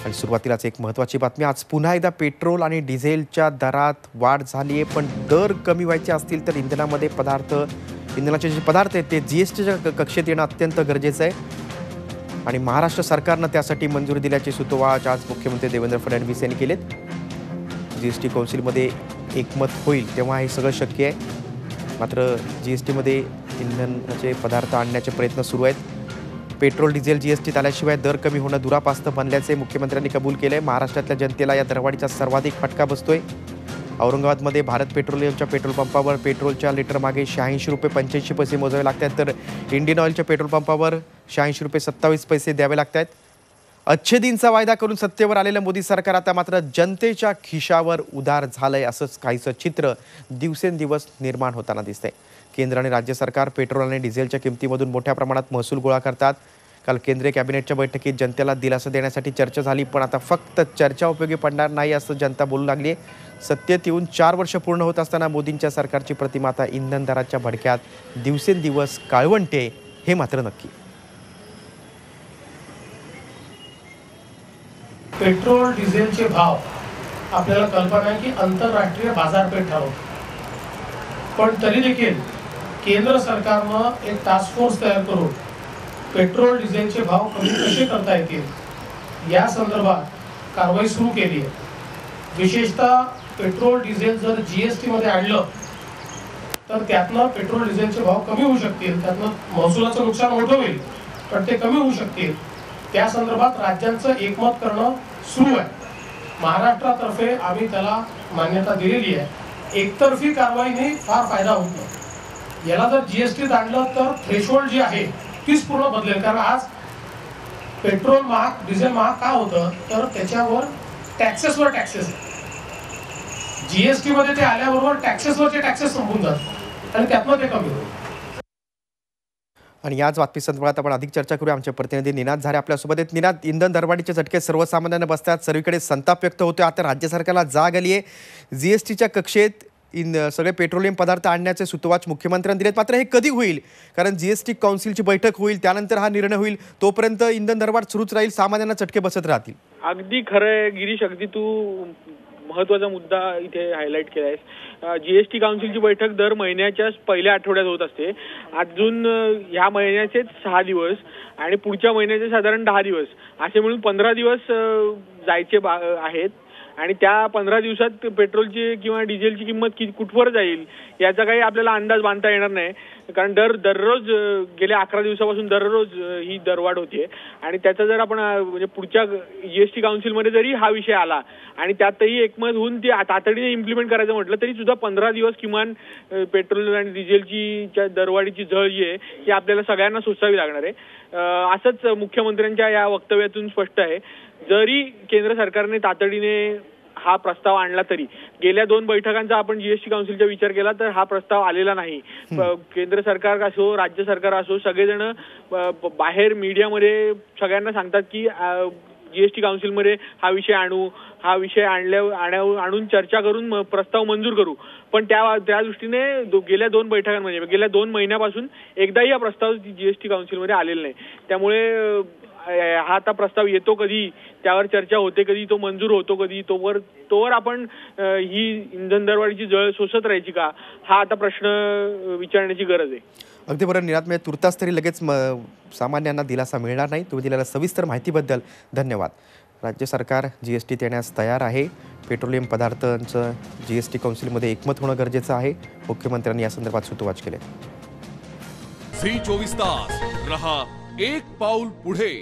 आणि सुरुवातीलाच एक महत्त्वाची बातमी, आज पुन्हा एकदा पेट्रोल आणि डिझेलच्या दरात वाढ झाली आहे। पण दर कमी व्हायचे असतील तर इंधनाचे जे पदार्थ आहेत ते जीएसटीच्या कक्षेत येणं अत्यंत गरजेचं आहे आणि महाराष्ट्र सरकारनं त्यासाठी मंजुरी दिल्याची सूतोवाच आज मुख्यमंत्री देवेंद्र फडणवीस यांनी केलेत। जीएसटी कौन्सिलमध्ये एकमत होईल तेव्हा हे सगळं शक्य आहे। मात्र जीएसटीमध्ये इंधनाचे पदार्थ आणण्याचे प्रयत्न सुरू आहेत। पेट्रोल डिझेल जीएसटीत आल्याशिवाय दर कमी होणं दुरापास्त बनल्याचे मुख्यमंत्र्यांनी कबूल केले। महाराष्ट्रातल्या जनतेला या दरवाढीचा सर्वाधिक फटका बसतोय। औरंगाबादमध्ये भारत पेट्रोलियमच्या पेट्रोल पंपावर पेट्रोलच्या लिटर मागे 86 रुपये 85 पैसे मोजावे लागतात, तर इंडियन ऑइलच्या पेट्रोल पंपावर 86 रुपये 27 पैसे द्यावे लागतात। अच्छे दिनचा वायदा करून सत्तेवर आलेलं मोदी सरकार आता मात्र जनतेच्या खिशावर उदार झालंय असंच काहीसं चित्र दिवसेंदिवस निर्माण होताना दिसतंय। केंद्र आणि राज्य सरकार पेट्रोल आणि डिझेलच्या किमतीमधून मोठ्या प्रमाणात महसूल गोळा करतात। काल केंद्रीय कॅबिनेटच्या बैठकीत जनतेला दिलासा देण्यासाठी चर्चा झाली, पण आता फक्त चर्चा उपयोगी पडणार नाही असं जनता बोलू लागली आहे। सत्तेत येऊन 4 वर्ष पूर्ण होत असताना मोदींच्या सरकारची प्रतिमा आता इंधन दराच्या भडक्यात दिवसेंदिवस काळवंटे हे मात्र नक्की। पेट्रोल डिझेलचे भाव आपल्याला कल्पना आहे की आंतरराष्ट्रीय बाजारपेठ ठरवते, पण तरी देखील केंद्र सरकारनं एक टास्क फोर्स तयार करून पेट्रोल डिझेलचे भाव कमी कसे करता येतील या संदर्भात कारवाई सुरू केली आहे। विशेषतः पेट्रोल डिझेल जर जीएसटी मध्ये आणलं तर त्यातनं पेट्रोल डिझेलचे भाव कमी होऊ शकतील, त्यातनं महसुलाचं नुकसान मोठं होईल पण ते कमी होऊ शकतील। त्या संदर्भात राज्यांचं एकमत करणं सुरू आहे। महाराष्ट्रातर्फे आम्ही त्याला मान्यता दिलेली आहे। एकतर्फी कारवाईने फार फायदा होत नाही। याला जर जीएसटीत आणलं तर थ्रेशोल्ड जी आहे तीच पूर्ण बदलेल, कारण आज पेट्रोल महाग डिझेल महाग का होतं तर त्याच्यावर टॅक्सेसवर टॅक्सेस आहे। जीएसटी मध्ये ते आल्याबरोबर टॅक्सेसवरचे टॅक्सेस संपून जातात आणि त्यातनं ते कमी होईल। आणि याच बातमी संदर्भात आपण अधिक चर्चा करूया। आमचे प्रतिनिधी निनाद झारे आपल्यासोबत आहेत। निनाद, इंधन दरवाढीचे झटके सर्वसामान्यांना बसतात, सर्वीकडे संताप व्यक्त होतो। आता राज्य सरकारला जाग आली आहे। जीएसटीच्या कक्षेत सगळे पेट्रोलियम पदार्थ आणण्याचे सूतोवाच मुख्यमंत्र्यांनी दिलेत, मात्र हे कधी होईल? कारण जीएसटी कौन्सिलची बैठक होईल, त्यानंतर हा निर्णय होईल, तोपर्यंत इंधन दरवाढ सुरूच राहील, सामान्यांना चटके बसत राहतील। अगदी खरं आहे गिरीश, अगदी तू महत्त्वाचा मुद्दा इथे हायलाईट केलायस। जीएसटी काउन्सिलची बैठक दर महिन्याच्या पहिल्या आठवड्यात होत असते। अजून ह्या महिन्याचेच 6 दिवस आणि पुढच्या महिन्याचे साधारण 10 दिवस असे मिळून 15 दिवस जायचे आहेत आणि त्या 15 दिवसात पेट्रोलची किंवा डिझेलची किंमत कुठवर जाईल याचा काही आपल्याला अंदाज बांधता येणार नाही, कारण दररोज गेल्या 11 दिवसापासून दररोज ही दरवाढ होतीये आणि त्याचा जर आपण म्हणजे पुढच्या जीएसटी काउन्सिलमध्ये जरी हा विषय आला आणि त्यातही एकमत होऊन ते तातडीने इम्प्लिमेंट करायचं म्हटलं तरी सुद्धा 15 दिवस किमान पेट्रोल आणि डिझेलची दरवाढीची झळ जी आहे ही आपल्याला सगळ्यांना सोसावी लागणार आहे। असंच मुख्यमंत्र्यांच्या या वक्तव्यातून स्पष्ट आहे। जरी केंद्र सरकारने तातडीने हा प्रस्ताव आणला तरी गेल्या 2 बैठकांचा आपण जीएसटी काउन्सिलचा विचार केला तर हा प्रस्ताव आलेला नाही। केंद्र सरकार असो राज्य सरकार असो सगळेजण बाहेर मीडियामध्ये सगळ्यांना सांगतात की जीएसटी काउन्सिलमध्ये हा विषय आणून चर्चा करून प्रस्ताव मंजूर करू, पण त्या दृष्टीने गेल्या 2 बैठकांमध्ये गेल्या 2 महिन्यापासून एकदाही हा प्रस्ताव जीएसटी काउन्सिलमध्ये आलेला नाही। त्यामुळे हा आता प्रस्ताव येतो कधी, त्यावर चर्चा होते कधी, तो मंजूर होतो कधी, तोवर आपण ही इंधन दरवाढीची झळ सोसत राहायची का, हा आता प्रश्न विचारण्याची गरज आहे। अगदी बरं निनाद, म्हणजे तुर्तास तरी लगेच सामान्यांना दिलासा मिळणार नाही। तुम्ही दिलेल्या सविस्तर माहितीबद्दल धन्यवाद। राज्य सरकार जीएसटीत येण्यास तयार आहे। पेट्रोलियम पदार्थांचं जीएसटी कौन्सिलमध्ये एकमत होणं गरजेचं आहे। मुख्यमंत्र्यांनी या संदर्भात सूतोवाच केले। झी 24 तास रहा एक पाऊल पुढे।